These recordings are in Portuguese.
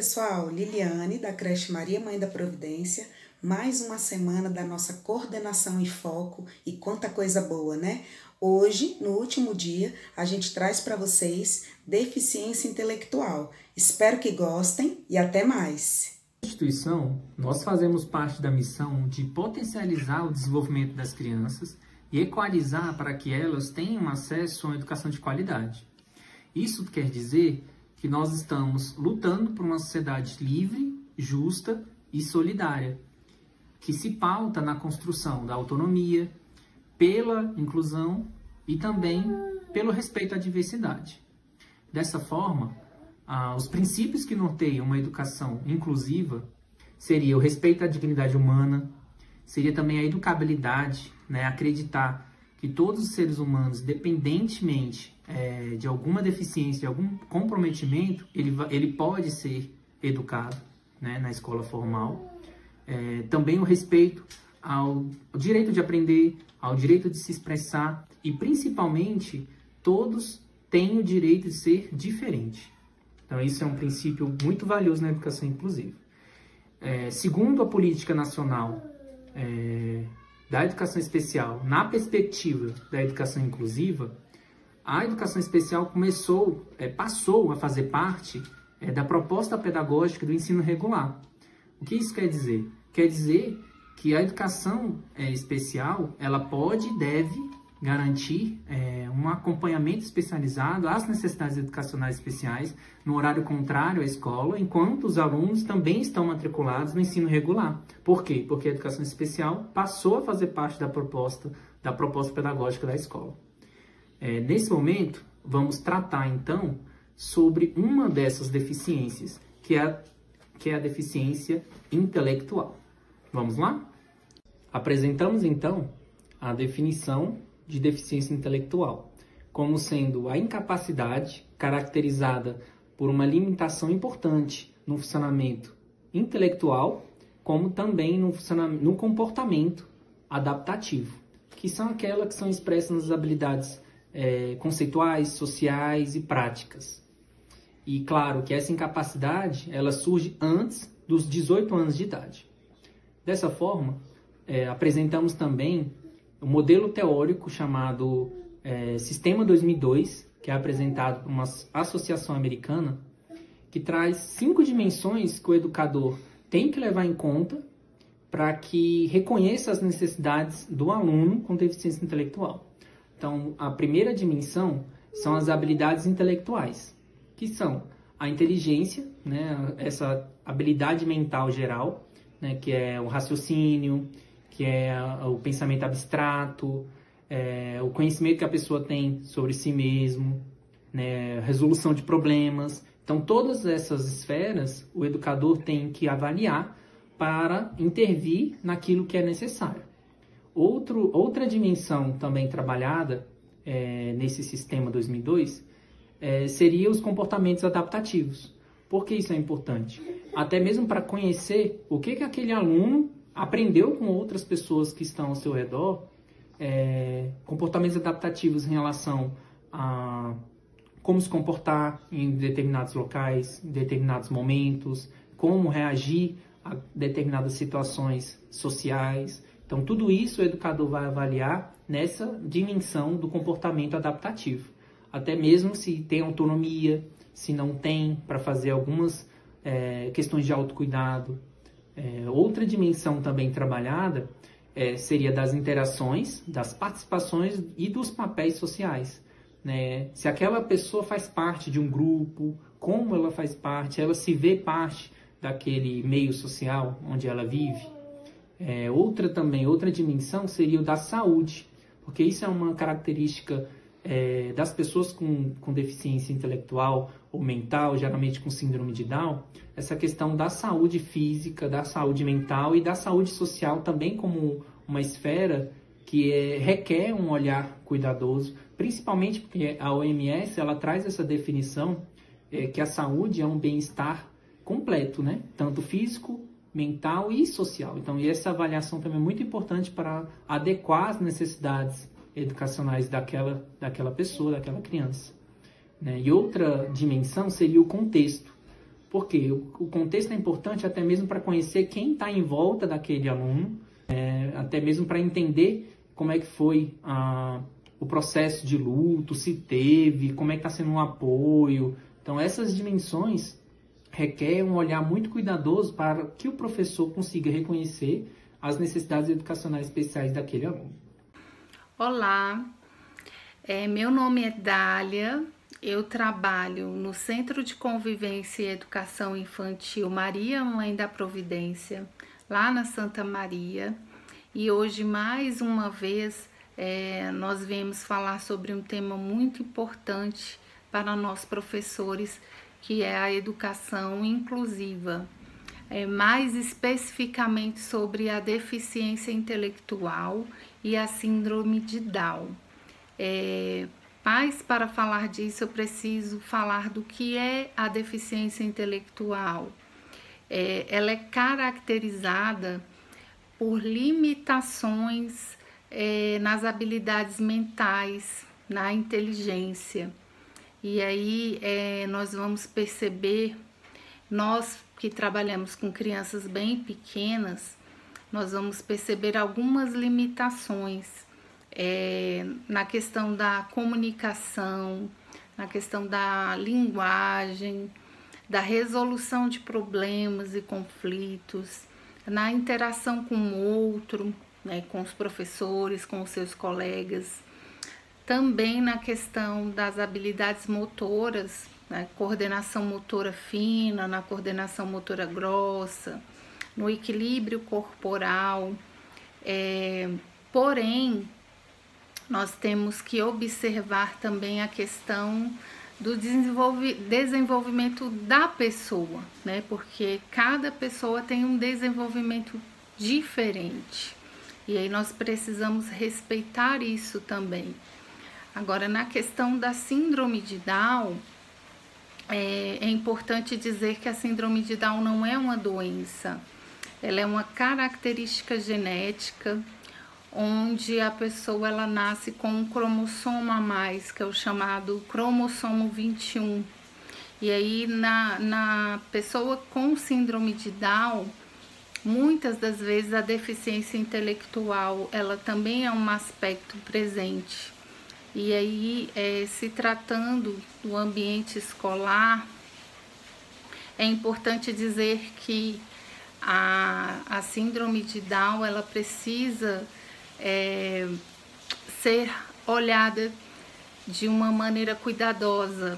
pessoal, Liliane da creche Maria Mãe da Providência, mais uma semana da nossa coordenação em foco e quanta coisa boa, né? Hoje, no último dia, a gente traz para vocês deficiência intelectual. Espero que gostem e até mais! Na instituição, nós fazemos parte da missão de potencializar o desenvolvimento das crianças e equalizar para que elas tenham acesso a uma educação de qualidade. Isso quer dizer que nós estamos lutando por uma sociedade livre, justa e solidária, que se pauta na construção da autonomia, pela inclusão e também pelo respeito à diversidade. Dessa forma, os princípios que norteiam uma educação inclusiva seria o respeito à dignidade humana, seria também a educabilidade, né? Acreditar que todos os seres humanos, independentemente de alguma deficiência, de algum comprometimento, ele pode ser educado, né, na escola formal. Também o respeito ao direito de aprender, ao direito de se expressar e, principalmente, todos têm o direito de ser diferente. Então, isso é um princípio muito valioso na educação inclusiva. Segundo a política nacional da educação especial, na perspectiva da educação inclusiva, a educação especial passou a fazer parte da proposta pedagógica do ensino regular. O que isso quer dizer? Quer dizer que a educação especial, ela pode e deve garantir um acompanhamento especializado às necessidades educacionais especiais no horário contrário à escola, enquanto os alunos também estão matriculados no ensino regular. Por quê? Porque a educação especial passou a fazer parte da proposta pedagógica da escola. Nesse momento, vamos tratar então sobre uma dessas deficiências, que é a deficiência intelectual. Vamos lá? Apresentamos então a definição de deficiência intelectual, como sendo a incapacidade caracterizada por uma limitação importante no funcionamento intelectual, como também no comportamento adaptativo, que são aquelas que são expressas nas habilidades conceituais, sociais e práticas. E claro que essa incapacidade ela surge antes dos 18 anos de idade. Dessa forma, apresentamos também um modelo teórico chamado Sistema 2002, que é apresentado por uma associação americana, que traz 5 dimensões que o educador tem que levar em conta para que reconheça as necessidades do aluno com deficiência intelectual. Então, a primeira dimensão são as habilidades intelectuais, que são a inteligência, né, essa habilidade mental geral, né, que é o raciocínio, que é o pensamento abstrato, o conhecimento que a pessoa tem sobre si mesmo, né, resolução de problemas. Então, todas essas esferas, o educador tem que avaliar para intervir naquilo que é necessário. Outra dimensão também trabalhada nesse sistema 2002 seria os comportamentos adaptativos. Por que isso é importante? Até mesmo para conhecer o que aquele aluno aprendeu com outras pessoas que estão ao seu redor, comportamentos adaptativos em relação a como se comportar em determinados locais, em determinados momentos, como reagir a determinadas situações sociais. Então, tudo isso o educador vai avaliar nessa dimensão do comportamento adaptativo. Até mesmo se tem autonomia, se não tem, para fazer algumas questões de autocuidado. Outra dimensão também trabalhada seria das interações, das participações e dos papéis sociais, né? Se aquela pessoa faz parte de um grupo, como ela faz parte, ela se vê parte daquele meio social onde ela vive. Outra dimensão seria o da saúde, porque isso é uma característica das pessoas com deficiência intelectual ou mental, geralmente com síndrome de Down, essa questão da saúde física, da saúde mental e da saúde social também como uma esfera que requer um olhar cuidadoso, principalmente porque a OMS ela traz essa definição que a saúde é um bem-estar completo, né? Tanto físico, mental e social. Então, essa avaliação também é muito importante para adequar as necessidades educacionais daquela pessoa, daquela criança, né? E outra dimensão seria o contexto, Porque o contexto é importante até mesmo para conhecer quem está em volta daquele aluno, até mesmo para entender como é que foi o processo de luto, se teve, como é que está sendo um apoio. Então, essas dimensões requerem um olhar muito cuidadoso para que o professor consiga reconhecer as necessidades educacionais especiais daquele aluno. Olá, meu nome é Dália, eu trabalho no Centro de Convivência e Educação Infantil Maria, Mãe da Providência, lá na Santa Maria, e hoje mais uma vez nós viemos falar sobre um tema muito importante para nós professores, que é a educação inclusiva, mais especificamente sobre a deficiência intelectual e a síndrome de Down. Mas para falar disso eu preciso falar do que é a deficiência intelectual. Ela é caracterizada por limitações nas habilidades mentais, na inteligência. E aí nós vamos perceber, nós que trabalhamos com crianças bem pequenas, nós vamos perceber algumas limitações na questão da comunicação, na questão da linguagem, da resolução de problemas e conflitos, na interação com o outro, né, com os professores, com os seus colegas. Também na questão das habilidades motoras, né, coordenação motora fina, na coordenação motora grossa, no equilíbrio corporal. Porém, nós temos que observar também a questão do desenvolvimento da pessoa, né, porque cada pessoa tem um desenvolvimento diferente. E aí nós precisamos respeitar isso também. Agora, na questão da síndrome de Down, é importante dizer que a síndrome de Down não é uma doença, ela é uma característica genética, onde a pessoa ela nasce com um cromossomo a mais, que é o chamado cromossomo 21. E aí, na pessoa com síndrome de Down, muitas das vezes a deficiência intelectual, ela também é um aspecto presente. E aí, se tratando do ambiente escolar, é importante dizer que a síndrome de Down, ela precisa ser olhada de uma maneira cuidadosa,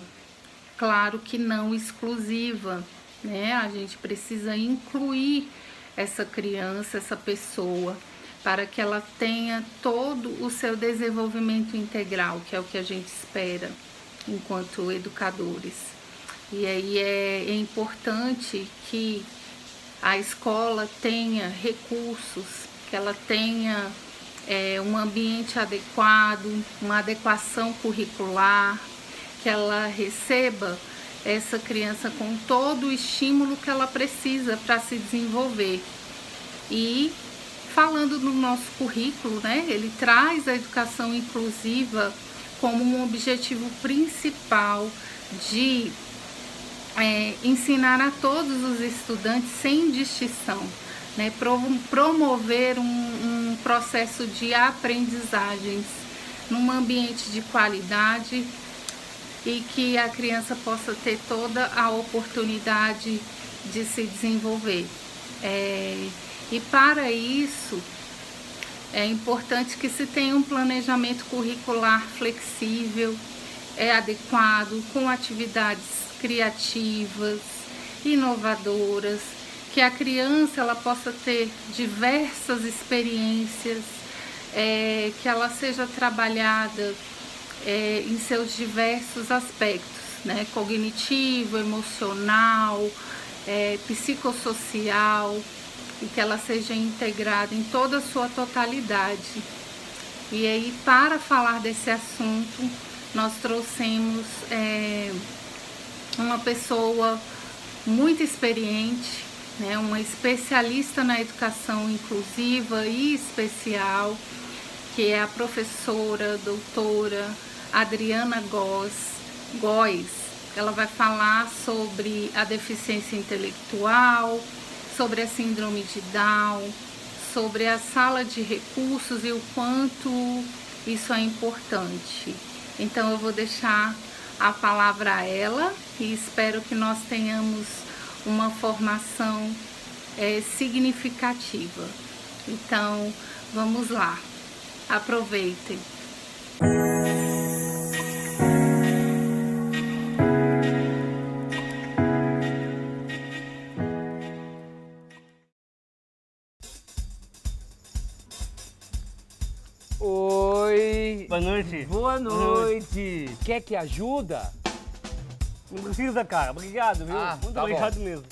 claro que não exclusiva, né? A gente precisa incluir essa criança, essa pessoa, para que ela tenha todo o seu desenvolvimento integral, que é o que a gente espera enquanto educadores. E aí é importante que a escola tenha recursos, que ela tenha um ambiente adequado, uma adequação curricular, que ela receba essa criança com todo o estímulo que ela precisa para se desenvolver. E falando no nosso currículo, né, ele traz a educação inclusiva como um objetivo principal de ensinar a todos os estudantes sem distinção, né, promover um processo de aprendizagens num ambiente de qualidade e que a criança possa ter toda a oportunidade de se desenvolver. E para isso, é importante que se tenha um planejamento curricular flexível, adequado, com atividades criativas, inovadoras, que a criança ela possa ter diversas experiências, que ela seja trabalhada em seus diversos aspectos, né? Cognitivo, emocional, psicossocial, e que ela seja integrada em toda a sua totalidade. E aí, para falar desse assunto, nós trouxemos uma pessoa muito experiente, né, uma especialista na educação inclusiva e especial, que é a professora doutora Adriana Góes. ela vai falar sobre a deficiência intelectual, sobre a síndrome de Down, sobre a sala de recursos e o quanto isso é importante. Então eu vou deixar a palavra a ela e espero que nós tenhamos uma formação significativa. Então vamos lá, aproveitem. Oi! Boa noite. Boa noite! Quer que ajuda? Não precisa, cara. Obrigado, viu? Muito tá obrigado bom. mesmo.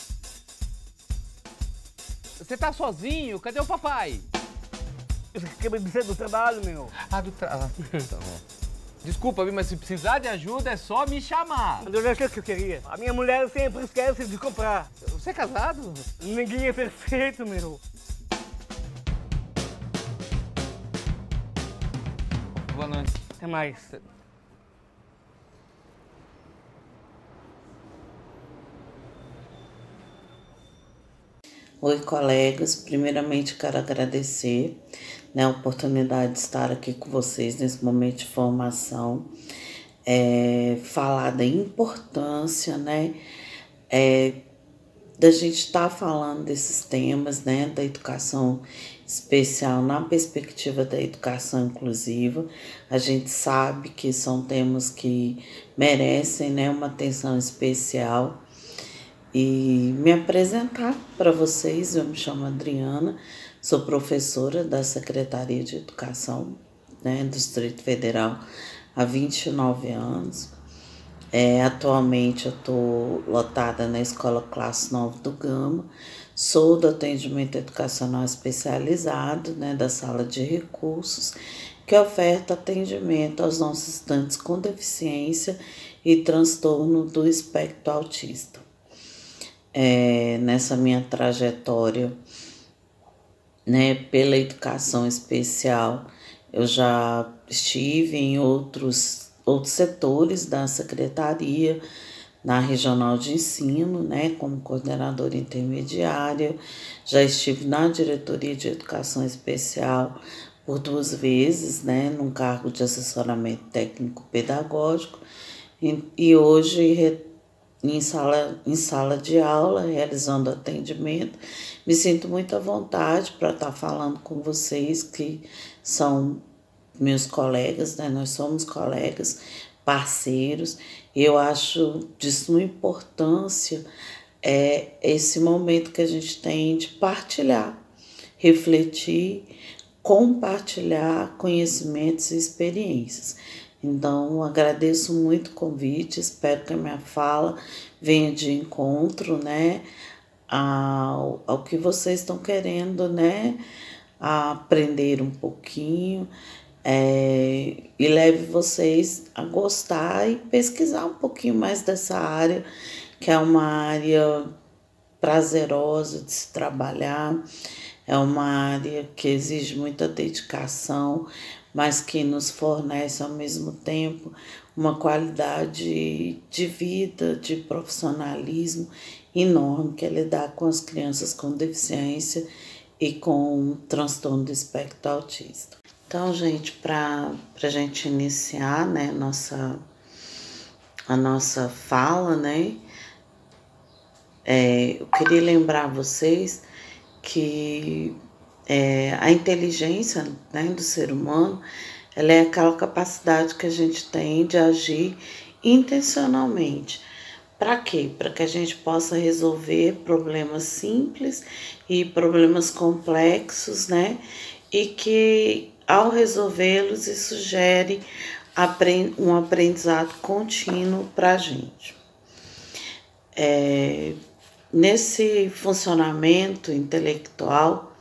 Você tá sozinho? Cadê o papai? Eu acabei de ser do trabalho, meu. Tá bom. Desculpa, viu, mas se precisar de ajuda é só me chamar. Mas eu já sei o que eu queria. A minha mulher sempre esquece de comprar. Você é casado? Ninguém é perfeito, meu. Boa noite. Até mais. Oi, colegas. Primeiramente, quero agradecer, né, a oportunidade de estar aqui com vocês nesse momento de formação, falar da importância, né, da gente estar falando desses temas, né, da educação especial na perspectiva da educação inclusiva. A gente sabe que são temas que merecem, né, uma atenção especial. E me apresentar para vocês, eu me chamo Adriana, sou professora da Secretaria de Educação, né, do Distrito Federal há 29 anos. Atualmente eu estou lotada na Escola Classe 9 do Gama, sou do atendimento educacional especializado, né, da sala de recursos, que oferta atendimento aos nossos estudantes com deficiência e transtorno do espectro autista. Nessa minha trajetória, né, pela educação especial, eu já estive em outros setores da secretaria, na regional de ensino, né, como coordenadora intermediária, já estive na diretoria de educação especial por 2 vezes, né, num cargo de assessoramento técnico-pedagógico, e hoje em sala de aula, realizando atendimento. Me sinto muito à vontade para estar falando com vocês, que são meus colegas, né? Nós somos colegas, parceiros, e eu acho de suma importância esse momento que a gente tem de partilhar, refletir, compartilhar conhecimentos e experiências. Então, agradeço muito o convite, espero que a minha fala venha de encontro, né, ao que vocês estão querendo, né, a aprender um pouquinho, e leve vocês a gostar e pesquisar um pouquinho mais dessa área, que é uma área prazerosa de se trabalhar, é uma área que exige muita dedicação, mas que nos fornece ao mesmo tempo uma qualidade de vida, de profissionalismo enorme, que é lidar com as crianças com deficiência e com transtorno do espectro autista. Então, gente, para a gente iniciar, né, a nossa fala, né, eu queria lembrar vocês que a inteligência, né, do ser humano, ela é aquela capacidade que a gente tem de agir intencionalmente. Para quê? Para que a gente possa resolver problemas simples e problemas complexos, né? E que ao resolvê-los isso gere um aprendizado contínuo para a gente. Nesse funcionamento intelectual,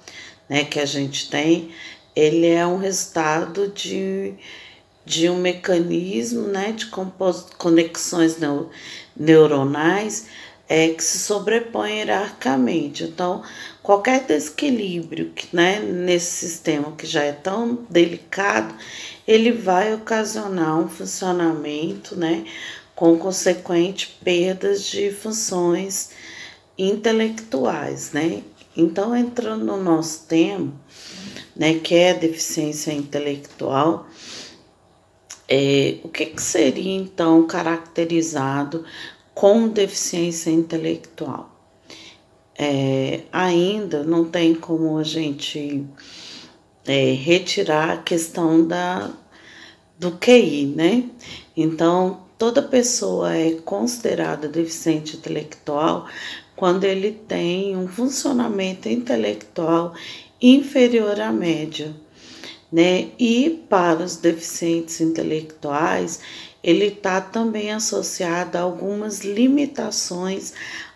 né, que a gente tem, ele é um resultado de um mecanismo, né, de conexões neuronais que se sobrepõem hierarquicamente. Então, qualquer desequilíbrio né, nesse sistema que já é tão delicado, ele vai ocasionar um funcionamento, né, com consequente perdas de funções intelectuais, né? Então, entrando no nosso tema, né, que é a deficiência intelectual, o que seria, então, caracterizado como deficiência intelectual? Ainda não tem como a gente retirar a questão do QI, né? Então, toda pessoa é considerada deficiente intelectual quando ele tem um funcionamento intelectual inferior à média, né? E para os deficientes intelectuais, ele está também associado a algumas limitações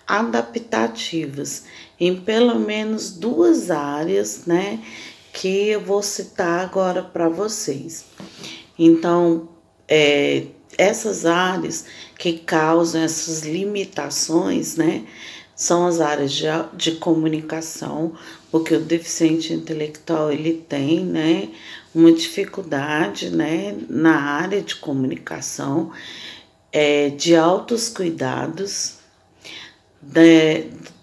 adaptativas em pelo menos 2 áreas, né? Que eu vou citar agora para vocês. Então, essas áreas que causam essas limitações, né, são as áreas de comunicação, porque o deficiente intelectual ele tem, né, uma dificuldade, né, na área de comunicação, de altos cuidados,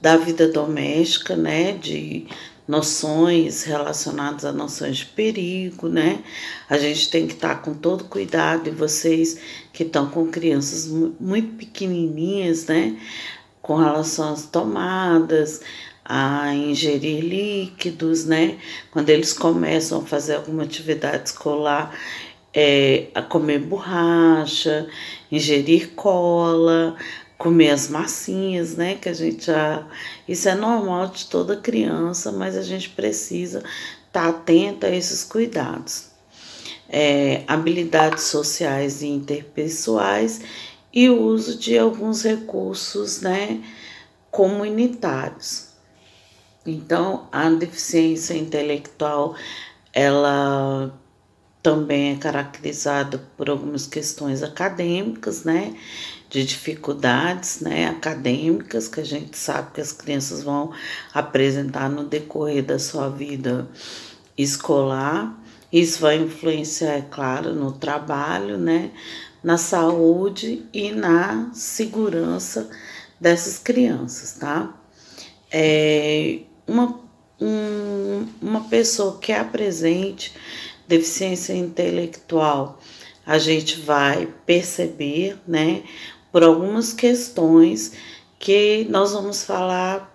da vida doméstica, né, de noções relacionadas a noções de perigo, né? A gente tem que estar com todo cuidado, e vocês que estão com crianças muito pequenininhas, né? Com relação às tomadas, a ingerir líquidos, né? Quando eles começam a fazer alguma atividade escolar, a comer borracha, ingerir cola, comer as massinhas, né, que a gente isso é normal de toda criança, mas a gente precisa estar atenta a esses cuidados. Habilidades sociais e interpessoais e o uso de alguns recursos, né, comunitários. Então, a deficiência intelectual, ela também é caracterizada por algumas questões acadêmicas, né, de dificuldades, né, acadêmicas, que a gente sabe que as crianças vão apresentar no decorrer da sua vida escolar. Isso vai influenciar, é claro, no trabalho, né, na saúde e na segurança dessas crianças, tá? Uma pessoa que apresente deficiência intelectual, a gente vai perceber, né, por algumas questões que nós vamos falar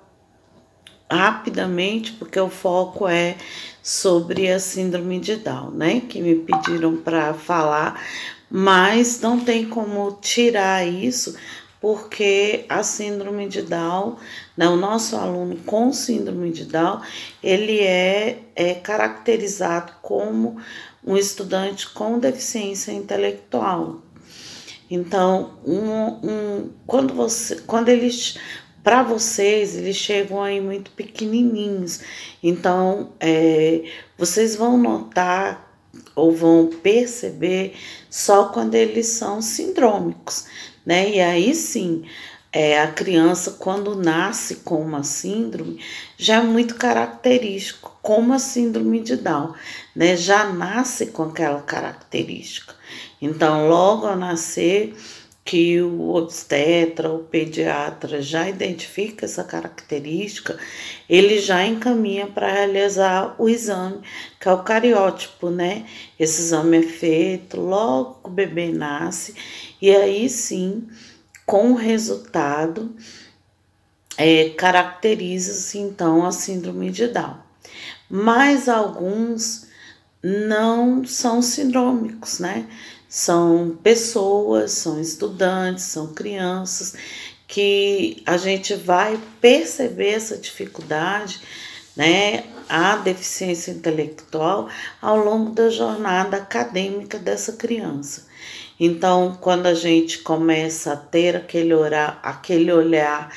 rapidamente, porque o foco é sobre a síndrome de Down, né, que me pediram para falar, mas não tem como tirar isso, porque a síndrome de Down, né, o nosso aluno com síndrome de Down, ele é caracterizado como um estudante com deficiência intelectual. Então, quando eles, para vocês, eles chegam aí muito pequenininhos. Então, vocês vão notar ou vão perceber só quando eles são sindrômicos, né? E aí sim, a criança, quando nasce com uma síndrome, já é muito característico, como a síndrome de Down, né? Já nasce com aquela característica. Então, logo ao nascer, que o obstetra, o pediatra já identifica essa característica, ele já encaminha para realizar o exame, que é o cariótipo, né? Esse exame é feito logo que o bebê nasce, e aí sim, com o resultado, caracteriza-se então a síndrome de Down. Mas alguns não são sindrômicos, né? São pessoas, são estudantes, são crianças que a gente vai perceber essa dificuldade, né, a deficiência intelectual ao longo da jornada acadêmica dessa criança. Então, quando a gente começa a ter aquele olhar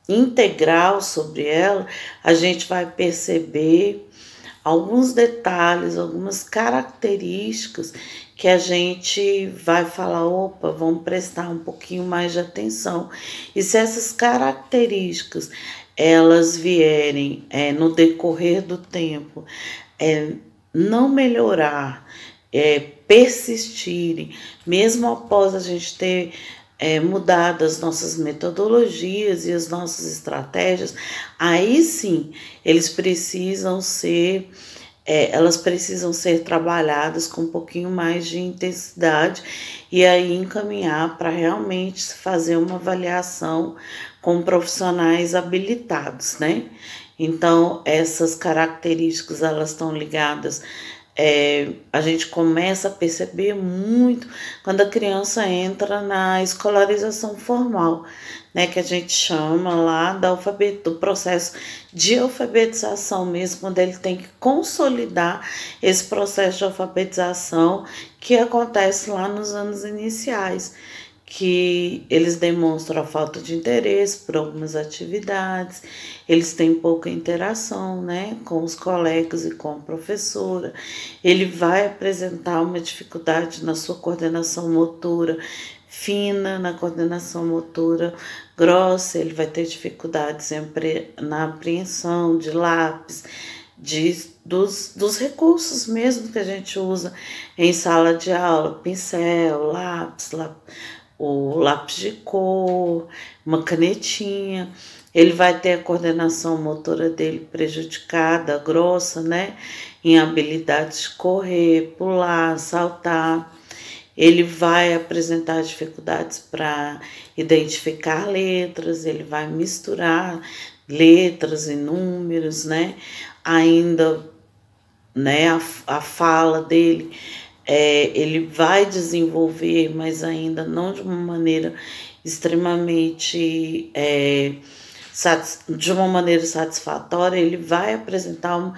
integral sobre ela, a gente vai perceber alguns detalhes, algumas características que a gente vai falar, opa, vamos prestar um pouquinho mais de atenção. E se essas características, elas vierem no decorrer do tempo, não melhorar, persistirem, mesmo após a gente ter mudado as nossas metodologias e as nossas estratégias, aí sim elas precisam ser trabalhadas com um pouquinho mais de intensidade e aí encaminhar para realmente fazer uma avaliação com profissionais habilitados, né? Então, essas características, elas estão ligadas, a gente começa a perceber muito quando a criança entra na escolarização formal, né, que a gente chama lá do processo de alfabetização mesmo, quando ele tem que consolidar esse processo de alfabetização que acontece lá nos anos iniciais, que eles demonstram a falta de interesse por algumas atividades, eles têm pouca interação, né, com os colegas e com a professora, ele vai apresentar uma dificuldade na sua coordenação motora fina, na coordenação motora grossa, ele vai ter dificuldades na apreensão de lápis, dos recursos mesmo que a gente usa em sala de aula, pincel, lápis, o lápis de cor, uma canetinha. Ele vai ter a coordenação motora dele prejudicada, grossa, né? Em habilidades de correr, pular, saltar. Ele vai apresentar dificuldades para identificar letras, ele vai misturar letras e números, né? Ainda, né, a fala dele, ele vai desenvolver, mas ainda não de uma maneira extremamente de uma maneira satisfatória. Ele vai apresentar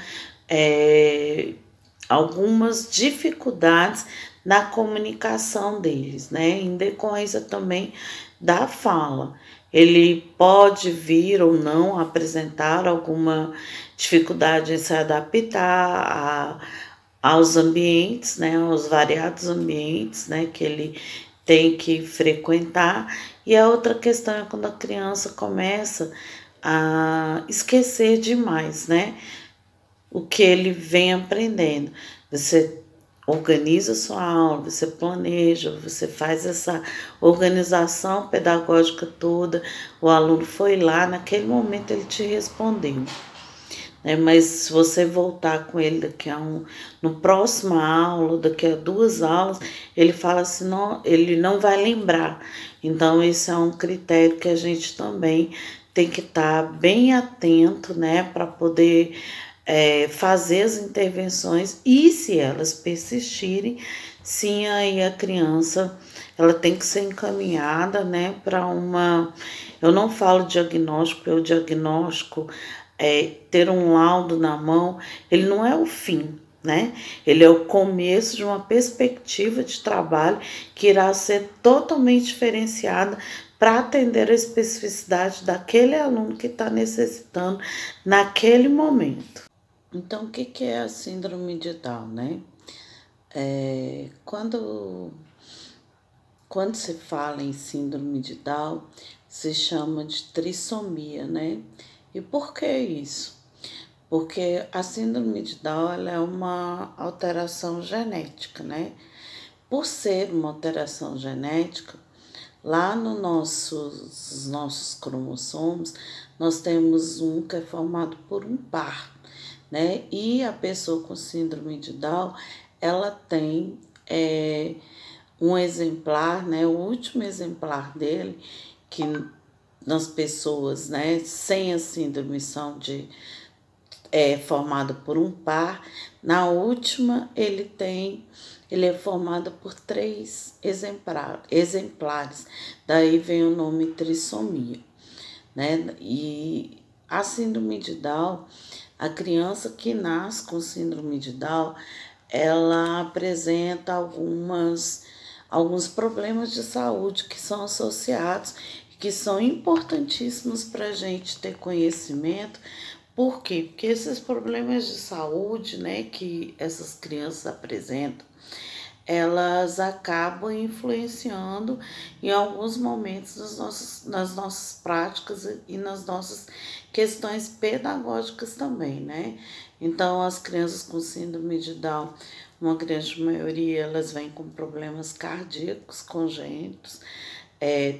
algumas dificuldades na comunicação deles, né, em decorrência também da fala. Ele pode vir ou não apresentar alguma dificuldade em se adaptar aos ambientes, né, aos variados ambientes, né, que ele tem que frequentar. E a outra questão é quando a criança começa a esquecer demais, né, o que ele vem aprendendo. Você organiza sua aula, você planeja, você faz essa organização pedagógica toda, o aluno foi lá, naquele momento ele te respondeu. Mas se você voltar com ele no próxima aula, daqui a 2 aulas, ele fala assim, não, ele não vai lembrar. Então, esse é um critério que a gente também tem que estar bem atento, né, para poder fazer as intervenções. E se elas persistirem, sim, aí a criança ela tem que ser encaminhada, né, para eu não falo diagnóstico, porque o diagnóstico, ter um laudo na mão, ele não é o fim, né? Ele é o começo de uma perspectiva de trabalho que irá ser totalmente diferenciada para atender a especificidade daquele aluno que está necessitando naquele momento. Então, o que é a síndrome de Down, né? Quando se fala em síndrome de Down, se chama de trissomia, né? E por que isso? Porque a síndrome de Down ela é uma alteração genética, né? Por ser uma alteração genética, lá nos nossos cromossomos, nós temos um que é formado por um par, né? E a pessoa com síndrome de Down, ela tem um exemplar, né? O último exemplar dele, que nas pessoas, né, sem a síndrome formado por um par, na última ele é formado por 3 exemplares, daí vem o nome trissomia, né? E a síndrome de Down, a criança que nasce com síndrome de Down, ela apresenta alguns problemas de saúde que são associados, que são importantíssimos para a gente ter conhecimento. Por quê? Porque esses problemas de saúde, né, que essas crianças apresentam, elas acabam influenciando em alguns momentos nas nossas práticas e nas nossas questões pedagógicas também, né? Então, as crianças com síndrome de Down uma grande maioria elas vêm com problemas cardíacos congênitos,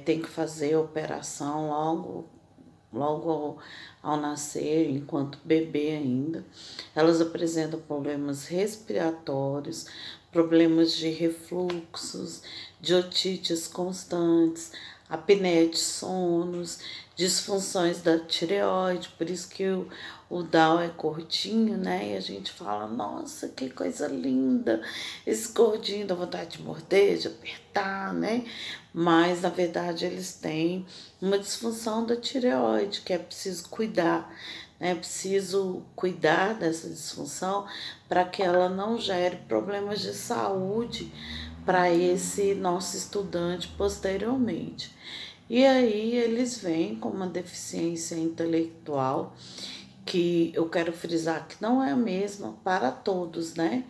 tem que fazer operação logo ao nascer, enquanto bebê ainda. Elas apresentam problemas respiratórios, problemas de refluxos, de otites constantes, apneia de sonos, disfunções da tireoide, por isso que o Down é gordinho, né? E a gente fala, nossa, que coisa linda, esse gordinho dá vontade de morder, de apertar, né? Mas, na verdade, eles têm uma disfunção da tireoide, que é preciso cuidar, né? É preciso cuidar dessa disfunção para que ela não gere problemas de saúde para esse nosso estudante posteriormente. E aí eles vêm com uma deficiência intelectual, que eu quero frisar que não é a mesma para todos, né?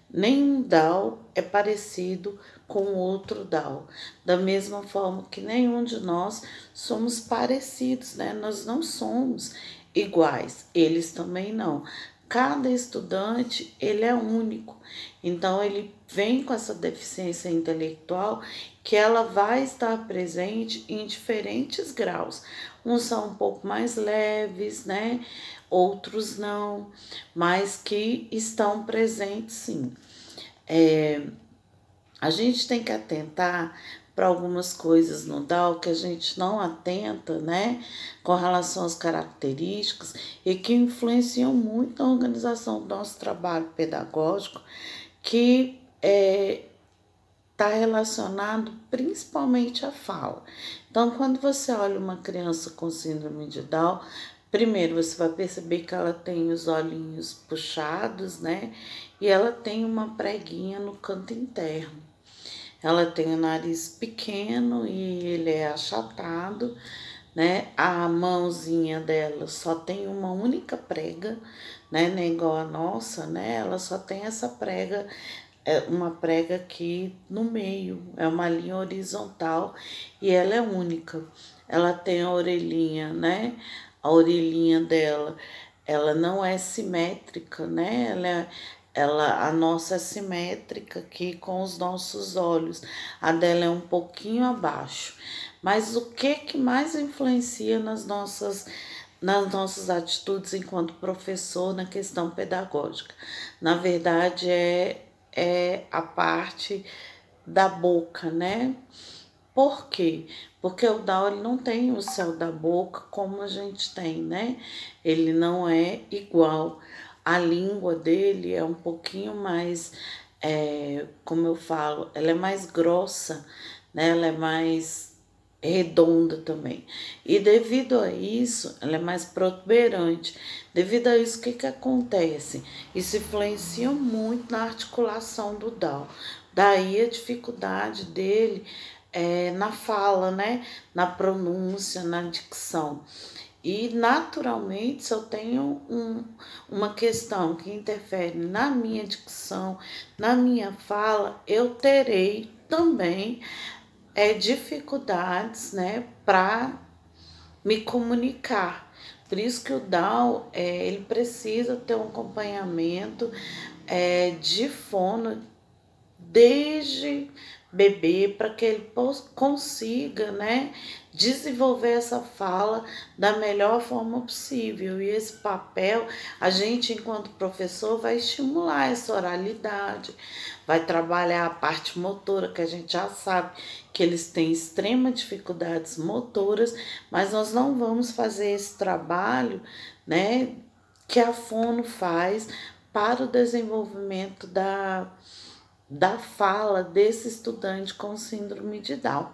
Nenhum Down é parecido com outro Down, da mesma forma que nenhum de nós somos parecidos, né? Nós não somos iguais, eles também não. Cada estudante, ele é único, então ele vem com essa deficiência intelectual que ela vai estar presente em diferentes graus. Uns são um pouco mais leves, né? Outros não, mas que estão presentes sim. A gente tem que atentar para algumas coisas no Down que a gente não atenta, né, com relação às características e que influenciam muito na organização do nosso trabalho pedagógico, que está relacionado principalmente à fala. Então, quando você olha uma criança com síndrome de Down, primeiro você vai perceber que ela tem os olhinhos puxados, né, e ela tem uma preguinha no canto interno. Ela tem o nariz pequeno e ele é achatado, né? A mãozinha dela só tem uma única prega, né? Não é igual a nossa, né? Ela só tem essa prega, uma prega aqui no meio, é uma linha horizontal e ela é única. Ela tem a orelhinha, né? A orelhinha dela, ela não é simétrica, né? A nossa é simétrica aqui com os nossos olhos, a dela é um pouquinho abaixo. Mas o que mais influencia nas nossas atitudes enquanto professor na questão pedagógica? Na verdade, é a parte da boca, né? Por quê? Porque o Down ele não tem o céu da boca como a gente tem, né? Ele não é igual. A língua dele é um pouquinho mais, como eu falo, ela é mais grossa, né? Ela é mais redonda também. E devido a isso, ela é mais protuberante. Devido a isso, o que acontece? Isso influencia muito na articulação do Down. Daí a dificuldade dele na fala, né? Na pronúncia, na dicção. E, naturalmente, se eu tenho uma questão que interfere na minha dicção, na minha fala, eu terei também dificuldades, né, para me comunicar. Por isso que o Down, ele precisa ter um acompanhamento de fono desde bebê, para que ele consiga, né, desenvolver essa fala da melhor forma possível. E esse papel, a gente, enquanto professor, vai estimular essa oralidade, vai trabalhar a parte motora, que a gente já sabe que eles têm extrema dificuldades motoras, mas nós não vamos fazer esse trabalho, né, que a fono faz para o desenvolvimento da fala desse estudante com síndrome de Down,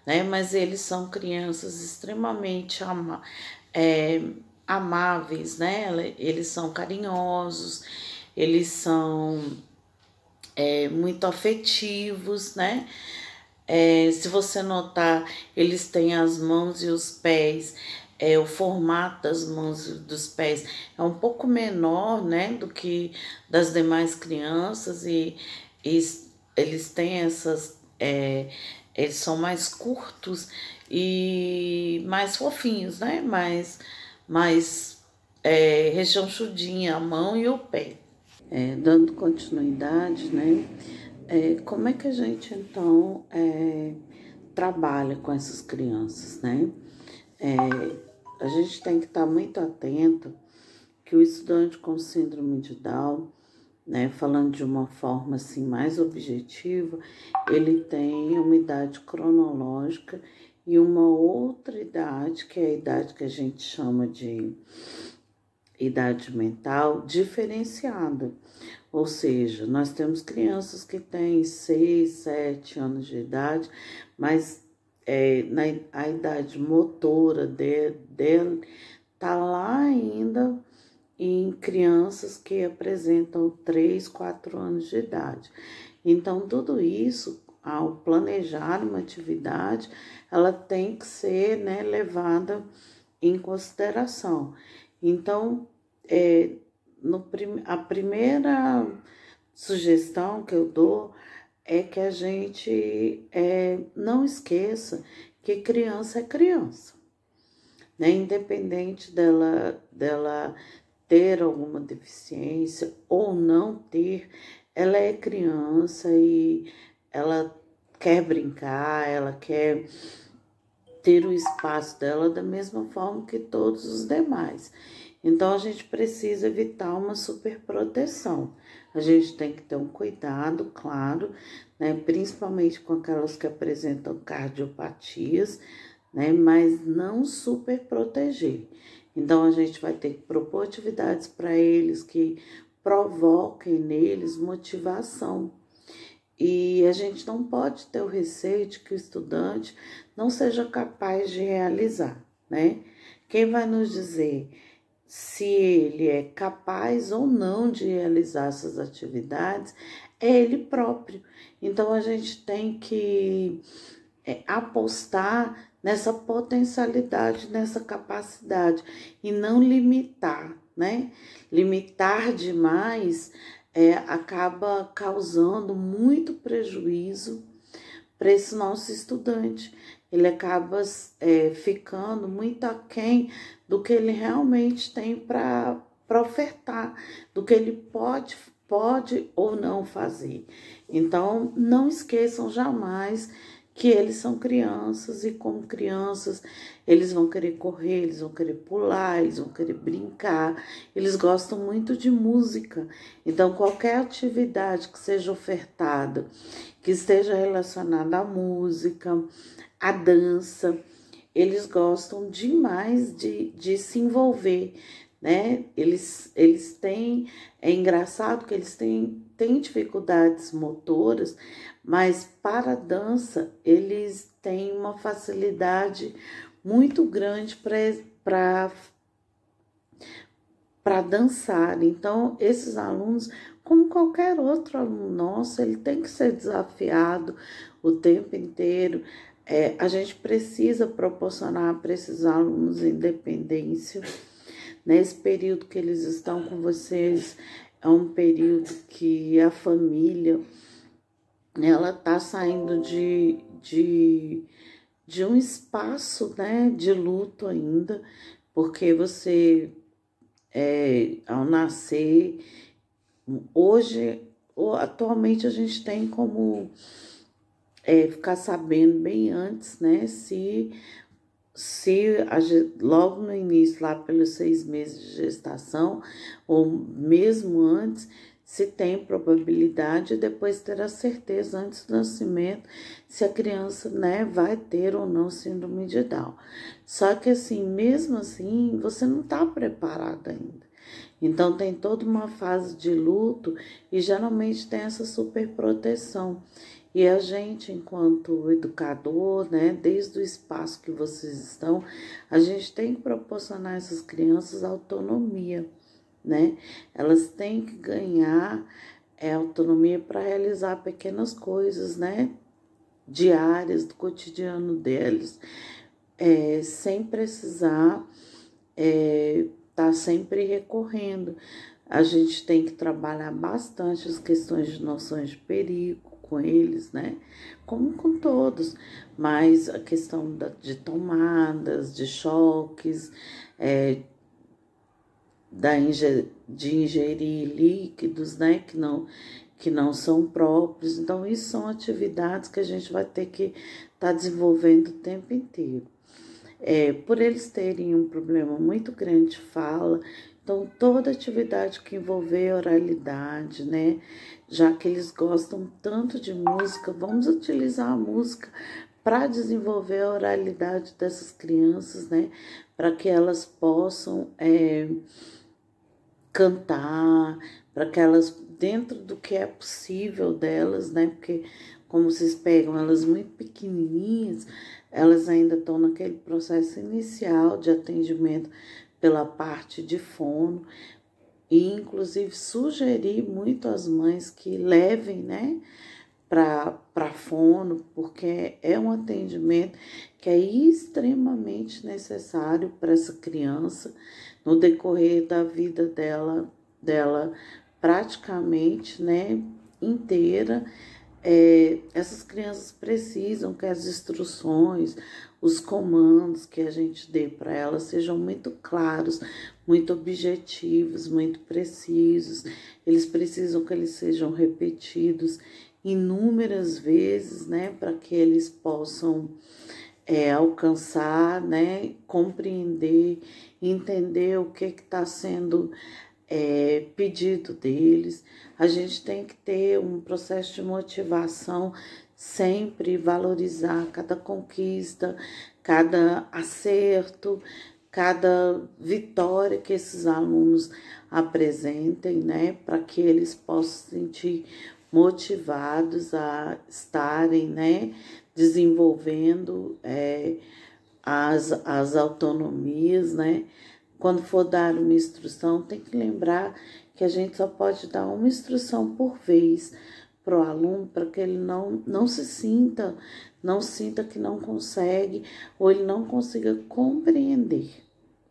né? Mas eles são crianças extremamente amáveis, né? Eles são carinhosos, eles são muito afetivos, né? Se você notar, eles têm as mãos e os pés, o formato das mãos e dos pés é um pouco menor, né, do que das demais crianças, e eles têm eles são mais curtos e mais fofinhos, né? Mais rechonchudinha a mão e o pé. Dando continuidade, né? Como é que a gente, então, trabalha com essas crianças, né? A gente tem que estar muito atento que o estudante com síndrome de Down, né, falando de uma forma assim mais objetiva, ele tem uma idade cronológica e uma outra idade, que é a idade que a gente chama de idade mental diferenciada. Ou seja, nós temos crianças que têm 6, 7 anos de idade, mas a idade motora dele está lá ainda em crianças que apresentam 3, 4 anos de idade. Então, tudo isso, ao planejar uma atividade, ela tem que ser, né, levada em consideração. Então, a primeira sugestão que eu dou é que a gente não esqueça que criança é criança, né? Independente dela ter alguma deficiência ou não ter, ela é criança e ela quer brincar, ela quer ter o espaço dela da mesma forma que todos os demais. Então, a gente precisa evitar uma superproteção. A gente tem que ter um cuidado, claro, né, principalmente com aquelas que apresentam cardiopatias, né, mas não superproteger. Então, a gente vai ter que propor atividades para eles que provoquem neles motivação. E a gente não pode ter o receio de que o estudante não seja capaz de realizar, né? Quem vai nos dizer se ele é capaz ou não de realizar essas atividades é ele próprio. Então, a gente tem que apostar nessa potencialidade, nessa capacidade e não limitar, né? Limitar demais acaba causando muito prejuízo para esse nosso estudante. Ele acaba ficando muito aquém do que ele realmente tem para ofertar, do que ele pode ou não fazer. Então, não esqueçam jamais que eles são crianças e como crianças eles vão querer correr, eles vão querer pular, eles vão querer brincar, eles gostam muito de música. Então, qualquer atividade que seja ofertada, que esteja relacionada à música, à dança, eles gostam demais de se envolver, né? Eles têm, é engraçado que eles têm dificuldades motoras, mas para a dança eles têm uma facilidade muito grande para dançar. Então, esses alunos, como qualquer outro aluno nosso, ele tem que ser desafiado o tempo inteiro. A gente precisa proporcionar para esses alunos independência. Nesse período que eles estão com vocês, é um período que a família, ela está saindo de um espaço, né, de luto ainda, porque você, ao nascer, atualmente a gente tem como ficar sabendo bem antes, né, se logo no início, lá pelos 6 meses de gestação, ou mesmo antes, se tem probabilidade de depois ter a certeza antes do nascimento se a criança, né, vai ter ou não síndrome de Down. Só que assim, mesmo assim, você não está preparado ainda. Então tem toda uma fase de luto e geralmente tem essa superproteção. E a gente, enquanto educador, né, desde o espaço que vocês estão, a gente tem que proporcionar a essas crianças autonomia, né? Elas têm que ganhar autonomia para realizar pequenas coisas, né, diárias do cotidiano deles, sem precisar estar sempre recorrendo. A gente tem que trabalhar bastante as questões de noções de perigo com eles, né? Como com todos, mas a questão de tomadas, de choques, de ingerir líquidos, né, que não são próprios. Então, isso são atividades que a gente vai ter que estar desenvolvendo o tempo inteiro. Por eles terem um problema muito grande de fala, então toda atividade que envolver oralidade, né, já que eles gostam tanto de música, vamos utilizar a música para desenvolver a oralidade dessas crianças, né, para que elas possam cantar, para que elas, dentro do que é possível delas, né, porque como vocês pegam elas muito pequenininhas, elas ainda estão naquele processo inicial de atendimento pela parte de fono, e inclusive sugerir muito às mães que levem, né, para fono, porque é um atendimento que é extremamente necessário para essa criança no decorrer da vida dela praticamente, né, inteira. Essas crianças precisam que as instruções, os comandos que a gente dê para elas sejam muito claros, muito objetivos, muito precisos. Eles precisam que eles sejam repetidos inúmeras vezes, né, para que eles possam alcançar, né, compreender, entender o que está sendo pedido deles. A gente tem que ter um processo de motivação, sempre valorizar cada conquista, cada acerto, cada vitória que esses alunos apresentem, né, para que eles possam se sentir motivados a estarem, né, desenvolvendo as autonomias, né. Quando for dar uma instrução, tem que lembrar que a gente só pode dar uma instrução por vez para o aluno, para que ele não sinta que não consegue, ou ele não consiga compreender,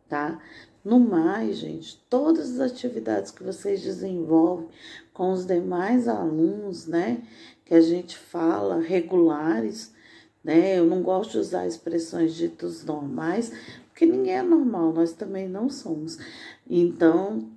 tá? No mais, gente, todas as atividades que vocês desenvolvem com os demais alunos, né, que a gente fala regulares, né, eu não gosto de usar expressões ditas normais, porque ninguém é normal, nós também não somos. Então,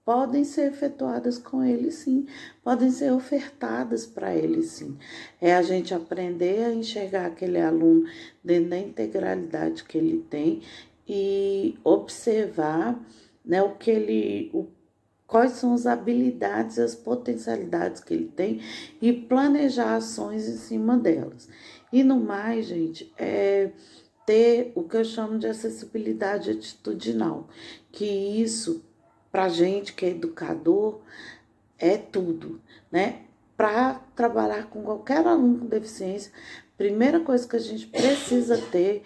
podem ser efetuadas com ele, sim. Podem ser ofertadas para ele, sim. É a gente aprender a enxergar aquele aluno dentro da integralidade que ele tem e observar, né, quais são as habilidades e as potencialidades que ele tem e planejar ações em cima delas. E no mais, gente, ter o que eu chamo de acessibilidade atitudinal, que isso, pra gente que é educador, é tudo, né? Para trabalhar com qualquer aluno com deficiência, a primeira coisa que a gente precisa ter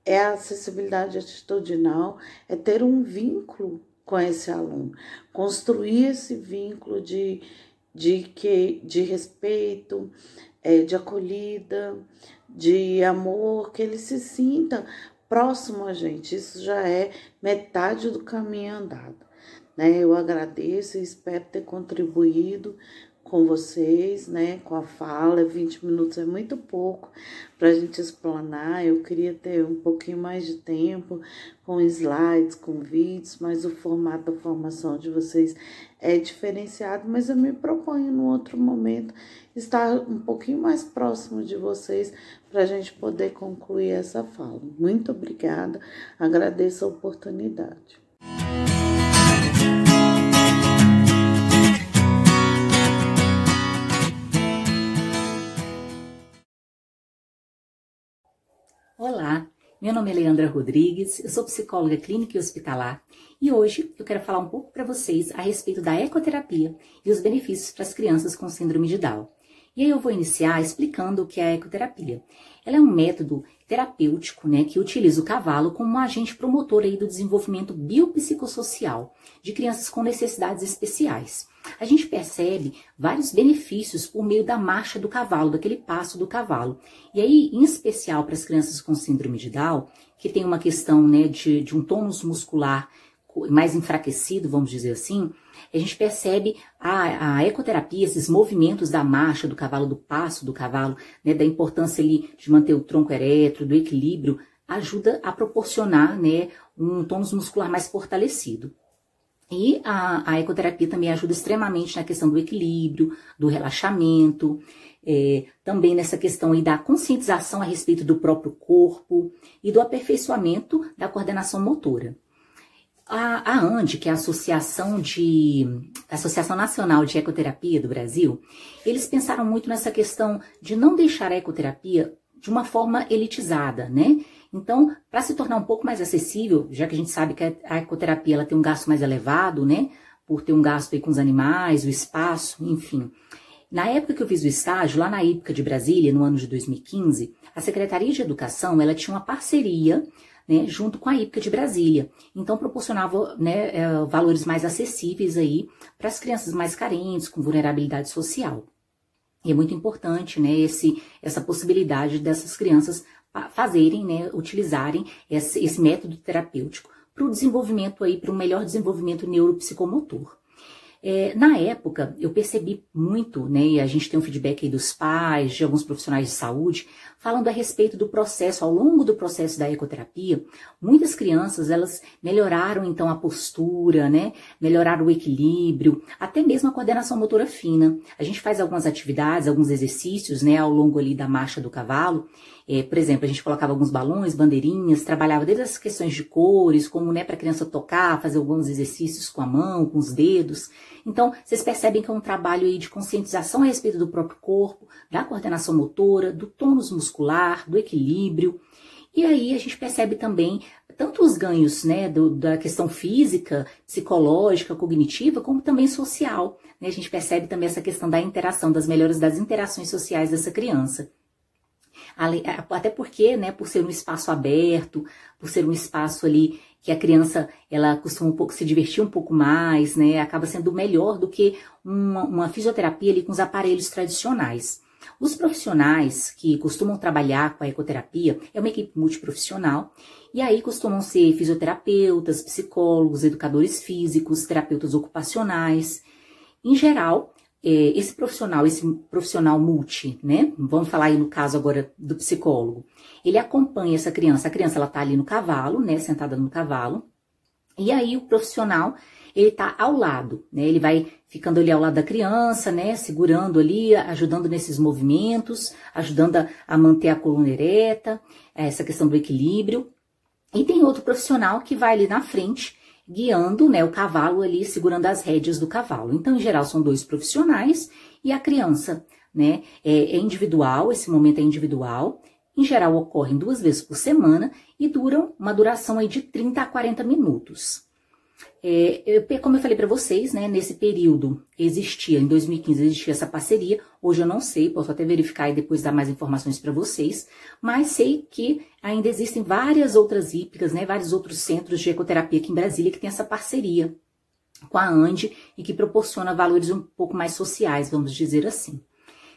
é a acessibilidade atitudinal, é ter um vínculo com esse aluno, construir esse vínculo de respeito, de acolhida, de amor, que ele se sinta próximo a gente. Isso já é metade do caminho andado, né? Eu agradeço e espero ter contribuído com vocês, né, com a fala. 20 minutos é muito pouco para a gente explanar. Eu queria ter um pouquinho mais de tempo com slides, com vídeos, mas o formato da formação de vocês é diferenciado, mas eu me proponho, num outro momento, estar um pouquinho mais próximo de vocês para a gente poder concluir essa fala. Muito obrigada, agradeço a oportunidade. Olá, meu nome é Leandra Rodrigues, eu sou psicóloga clínica e hospitalar e hoje eu quero falar um pouco para vocês a respeito da ecoterapia e os benefícios para as crianças com síndrome de Down. E aí eu vou iniciar explicando o que é a ecoterapia. Ela é um método terapêutico, né, que utiliza o cavalo como um agente promotor aí do desenvolvimento biopsicossocial de crianças com necessidades especiais. A gente percebe vários benefícios por meio da marcha do cavalo, daquele passo do cavalo. E aí, em especial para as crianças com síndrome de Down, que tem uma questão, né, de um tônus muscular mais enfraquecido, vamos dizer assim, a gente percebe a ecoterapia, esses movimentos da marcha do cavalo, do passo do cavalo, né, da importância ali de manter o tronco ereto, do equilíbrio ajuda a proporcionar, né, um tônus muscular mais fortalecido. E a ecoterapia também ajuda extremamente na questão do equilíbrio, do relaxamento, também nessa questão aí da conscientização a respeito do próprio corpo e do aperfeiçoamento da coordenação motora. A ANDE, que é a Associação Nacional de Ecoterapia do Brasil, eles pensaram muito nessa questão de não deixar a ecoterapia de uma forma elitizada, né? Então, para se tornar um pouco mais acessível, já que a gente sabe que a ecoterapia ela tem um gasto mais elevado, né? Por ter um gasto aí com os animais, o espaço, enfim. Na época que eu fiz o estágio, lá na IPCA de Brasília, no ano de 2015, a Secretaria de Educação ela tinha uma parceria, né, junto com a IPCA de Brasília. Então, proporcionava, né, valores mais acessíveis aí para as crianças mais carentes, com vulnerabilidade social. E é muito importante, né, essa possibilidade dessas crianças fazerem, né, utilizarem esse método terapêutico para o desenvolvimento aí, para um melhor desenvolvimento neuropsicomotor. Na época, eu percebi muito, né, e a gente tem um feedback aí dos pais, de alguns profissionais de saúde, falando a respeito do processo, ao longo do processo da ecoterapia, muitas crianças, elas melhoraram então a postura, né, melhoraram o equilíbrio, até mesmo a coordenação motora fina. A gente faz algumas atividades, alguns exercícios, né, ao longo ali da marcha do cavalo. Por exemplo, a gente colocava alguns balões, bandeirinhas, trabalhava desde as questões de cores, como, né, para a criança tocar, fazer alguns exercícios com a mão, com os dedos. Então, vocês percebem que é um trabalho aí de conscientização a respeito do próprio corpo, da coordenação motora, do tônus muscular, do equilíbrio. E aí a gente percebe também tanto os ganhos, né, da questão física, psicológica, cognitiva, como também social, né? A gente percebe também essa questão da interação, das melhoras das interações sociais dessa criança. Até porque, né, por ser um espaço aberto, por ser um espaço ali que a criança, ela costuma se divertir um pouco mais, né, acaba sendo melhor do que uma fisioterapia ali com os aparelhos tradicionais. Os profissionais que costumam trabalhar com a ecoterapia é uma equipe multiprofissional, e aí costumam ser fisioterapeutas, psicólogos, educadores físicos, terapeutas ocupacionais. Em geral, esse profissional multi, né? Vamos falar aí no caso agora do psicólogo. Ele acompanha essa criança. A criança, ela tá ali no cavalo, né? Sentada no cavalo. E aí o profissional, ele tá ao lado, né? Ele vai ficando ali ao lado da criança, né? Segurando ali, ajudando nesses movimentos, ajudando a manter a coluna ereta, essa questão do equilíbrio. E tem outro profissional que vai ali na frente, guiando, né, o cavalo ali, segurando as rédeas do cavalo. Então, em geral, são dois profissionais e a criança, né, é individual, esse momento é individual. Em geral, ocorrem 2 vezes por semana e duram uma duração aí de 30 a 40 minutos. Como eu falei para vocês, né, nesse período em 2015 existia essa parceria. Hoje eu não sei, posso até verificar e depois dar mais informações para vocês, mas sei que ainda existem várias outras hípicas, né, vários outros centros de ecoterapia aqui em Brasília que tem essa parceria com a ANDE e que proporciona valores um pouco mais sociais, vamos dizer assim.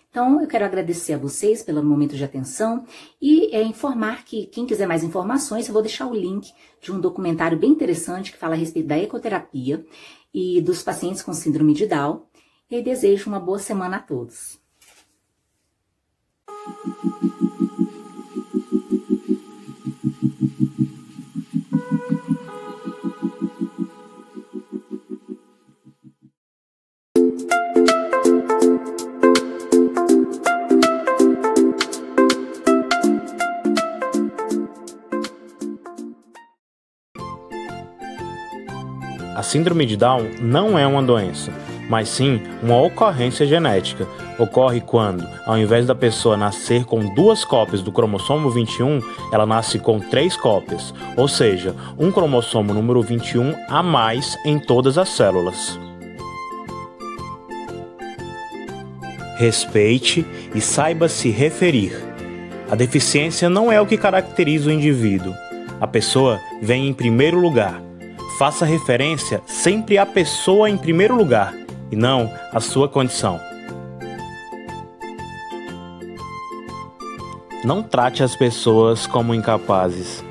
Então, eu quero agradecer a vocês pelo momento de atenção e informar que quem quiser mais informações, eu vou deixar o link de um documentário bem interessante que fala a respeito da ecoterapia e dos pacientes com síndrome de Down. E desejo uma boa semana a todos. A síndrome de Down não é uma doença, mas sim uma ocorrência genética. Ocorre quando, ao invés da pessoa nascer com 2 cópias do cromossomo 21, ela nasce com 3 cópias, ou seja, um cromossomo número 21 a mais em todas as células. Respeite e saiba se referir. A deficiência não é o que caracteriza o indivíduo. A pessoa vem em primeiro lugar. Faça referência sempre à pessoa em primeiro lugar, e não à sua condição. Não trate as pessoas como incapazes.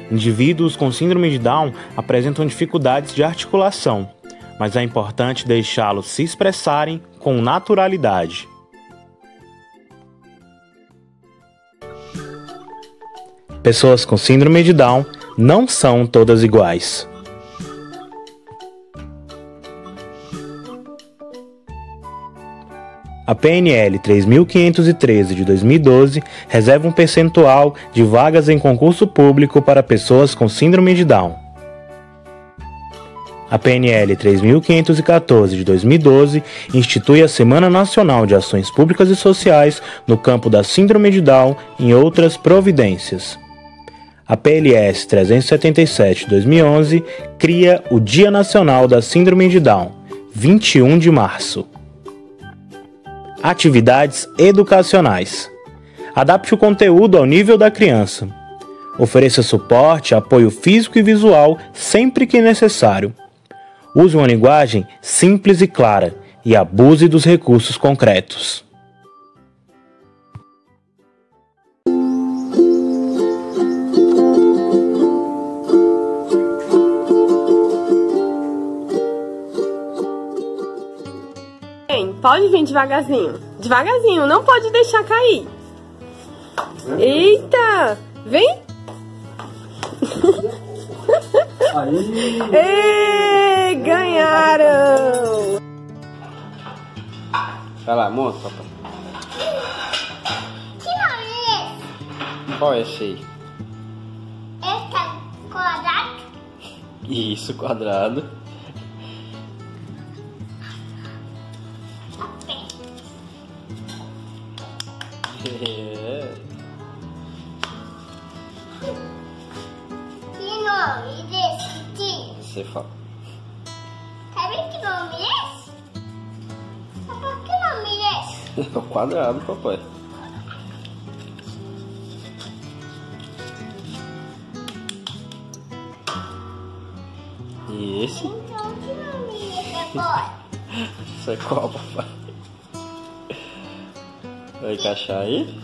Indivíduos com síndrome de Down apresentam dificuldades de articulação, mas é importante deixá-los se expressarem com naturalidade. Pessoas com síndrome de Down não são todas iguais. A PNL 3.513 de 2012 reserva um percentual de vagas em concurso público para pessoas com síndrome de Down. A PNL 3.514 de 2012 institui a Semana Nacional de Ações Públicas e Sociais no campo da síndrome de Down e outras providências. A PLS 377 de 2011 cria o Dia Nacional da Síndrome de Down, 21 de março. Atividades educacionais. Adapte o conteúdo ao nível da criança. Ofereça suporte, apoio físico e visual sempre que necessário. Use uma linguagem simples e clara e abuse dos recursos concretos. Pode vir devagarzinho. Devagarzinho, não pode deixar cair. Eita! Vem! Ei, ganharam! Vai lá, monta, papai. Que nome é esse? Qual é esse aí? Esse é quadrado? Isso, quadrado. É. Que nome desse tio? Você fala. Sabe que nome é esse? Papai, que nome é esse? É o quadrado, papai. E esse? Então, que nome é esse agora? Isso é qual, papai? Vai encaixar aí?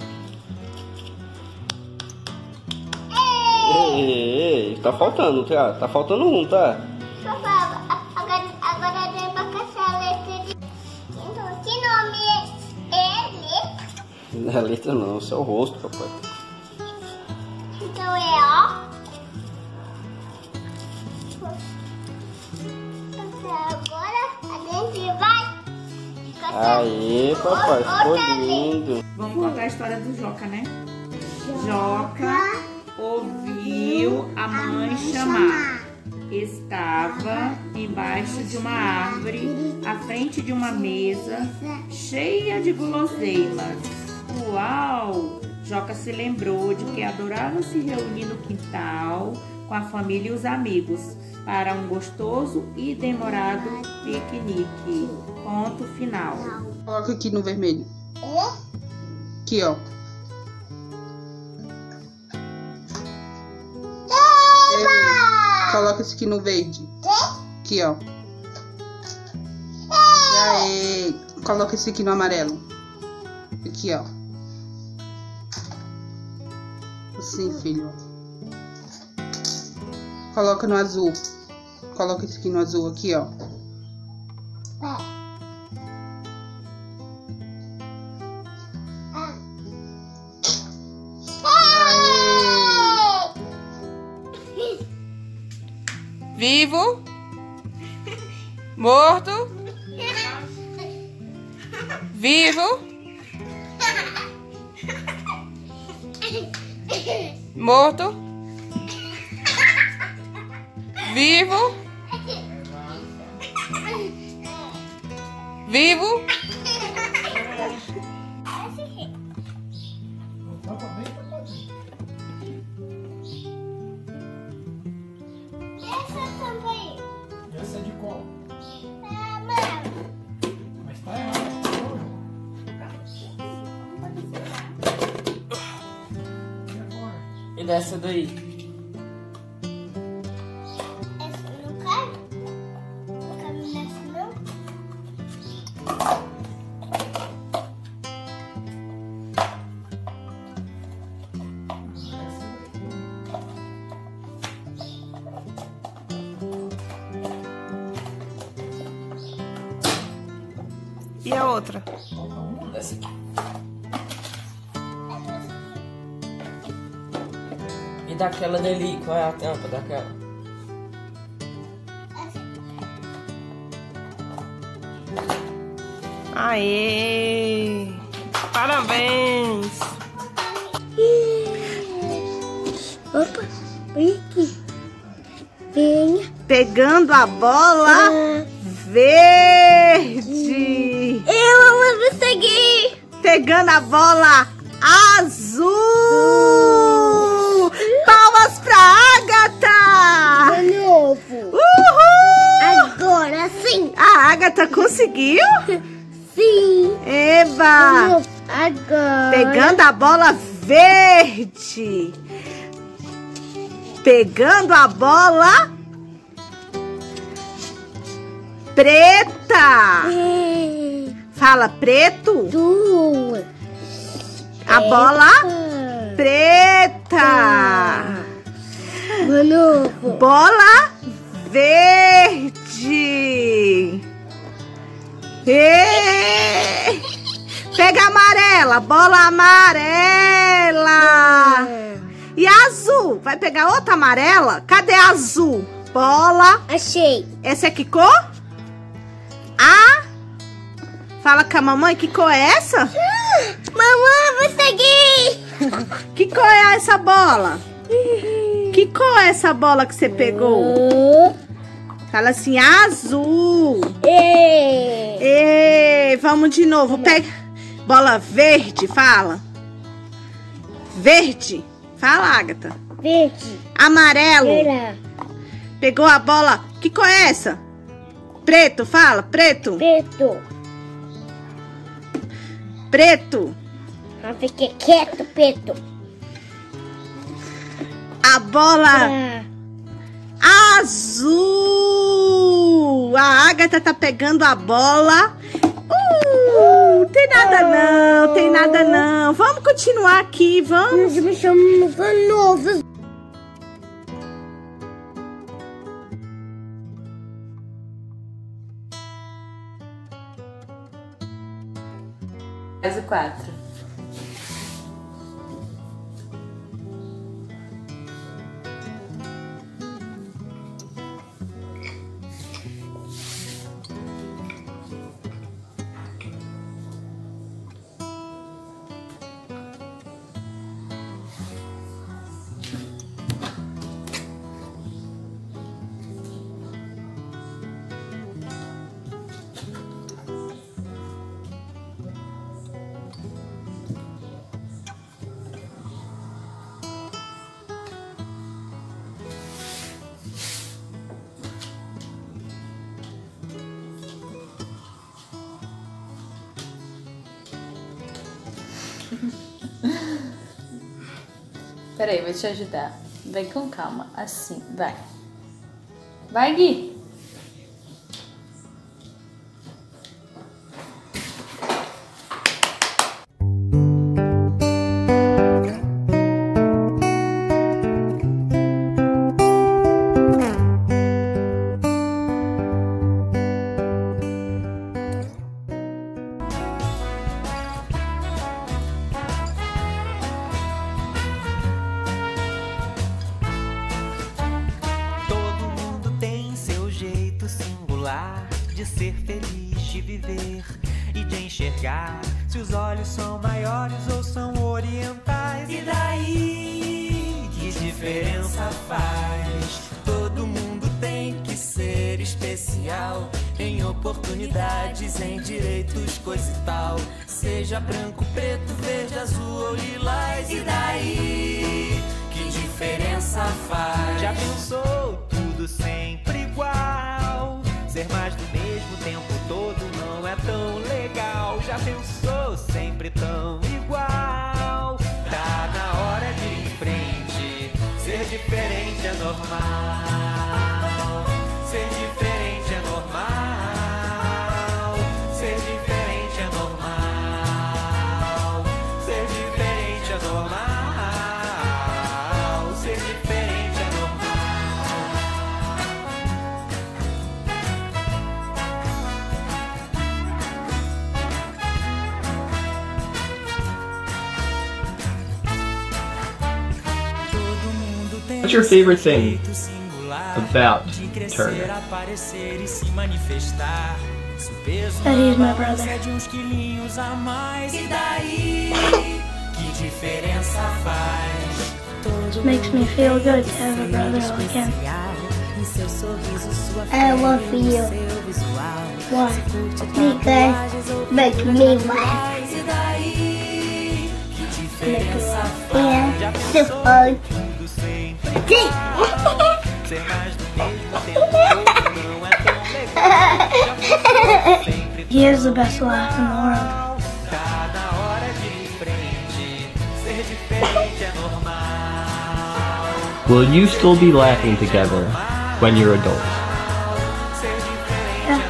Ei, tá faltando, tá? Tá faltando um, tá? Papai, agora vem pra caçar a letra de... Então, que nome é esse? É letra? Não é letra não, isso é o rosto, papai. Então é ó. Agora a gente vai... Aí, papai, ficou lindo. Vamos contar a história do Joca, né? Joca ouviu a mãe chamar. Estava embaixo de uma árvore, à frente de uma mesa, cheia de guloseimas. Uau! Joca se lembrou de que adorava se reunir no quintal com a família e os amigos para um gostoso e demorado piquenique. Ponto final. Coloca aqui no vermelho. Aqui, ó. Coloca esse aqui no verde. Aqui, ó. Aí, coloca esse aqui no amarelo. Aqui, ó. Assim, filho. Coloca no azul. Coloca esse aqui no azul, aqui, ó. Vivo, morto, vivo, morto, vivo, vivo. Essa é de qual? Mas tá errado. E dessa daí? Essa eu não quero. Não quero nessa, não. E a outra? Essa aqui. E daquela dali, qual é a tampa daquela? Aê! Parabéns! Opa, olha aqui. Venha. Pegando a bola verde. Eu vou seguir. Pegando a bola azul. Palmas pra Agatha. De novo. Uhul! Agora sim. A Agatha conseguiu? Sim. Eba. Agora. Pegando a bola verde. Pegando a bola preta. Fala preto. A bola preta. Bola verde. Pega a amarela. Bola amarela. E azul? Vai pegar outra amarela? Cadê a azul? Bola. Achei. Essa é que cor? A. Fala com a mamãe, que cor é essa? Mamãe, vou seguir. Que cor é essa bola? Que cor é essa bola que você pegou? Fala assim, azul. Vamos de novo. Pega. Bola verde, fala. Verde. Fala, Agatha. Verde. Amarelo. Era. Pegou a bola. Que cor é essa? Preto, fala. Preto. Preto. Preto. Eu fiquei quieto, preto. A bola azul. A Agatha tá pegando a bola. Tem nada não, tem nada não. Vamos continuar aqui, vamos. Me chamamos de novo. Mais o 4. Peraí, vou te ajudar. Vem com calma, assim, vai. Vai, Gui. De ser feliz, de viver e de enxergar se os olhos são maiores ou são orientais. E daí, que diferença faz? Todo mundo tem que ser especial em oportunidades, em direitos, coisa e tal. Seja branco, preto, verde, azul ou lilás. E daí, que diferença faz? Já pensou tudo sempre igual? Ser mais do mesmo tempo todo não é tão legal. Já pensou sempre tão igual? Tá na hora de ir em frente. Ser diferente é normal. Ser diferente é normal. Ser diferente é normal. Ser diferente é normal. Ser diferente é normal. What's your favorite thing about Turner? That he's my brother. Makes me feel good to have a brother like him. I love you. Why? Because make me laugh. Make me laugh. Yeah, the fun. He is the best laugh in the world. Will you still be laughing together when you're adults? Yeah,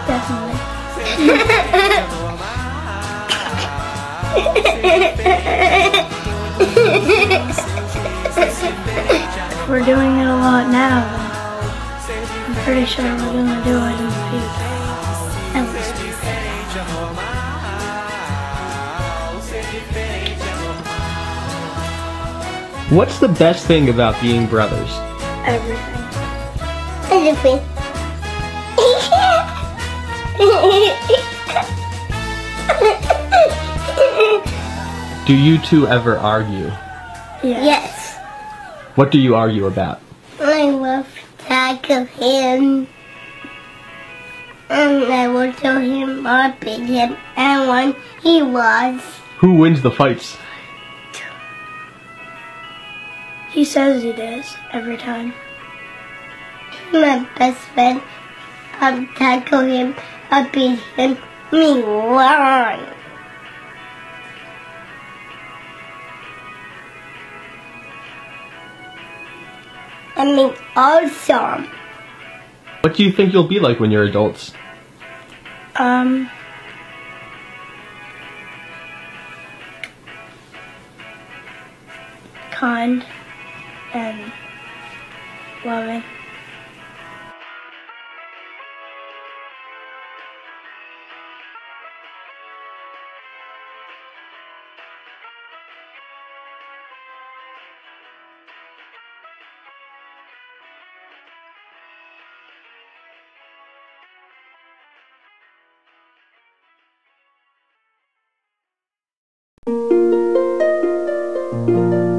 definitely. We're doing it a lot now, but I'm pretty sure we're going to do it in the future. At least. What's the best thing about being brothers? Everything. Everything. Do you two ever argue? Yes. What do you argue about? I love to tackle him. And I will tell him I beat him and when he was. Who wins the fights? He says he does every time. My best friend, I tackle him, I beat him, me won. I mean, awesome. What do you think you'll be like when you're adults? Kind and loving. Thank you.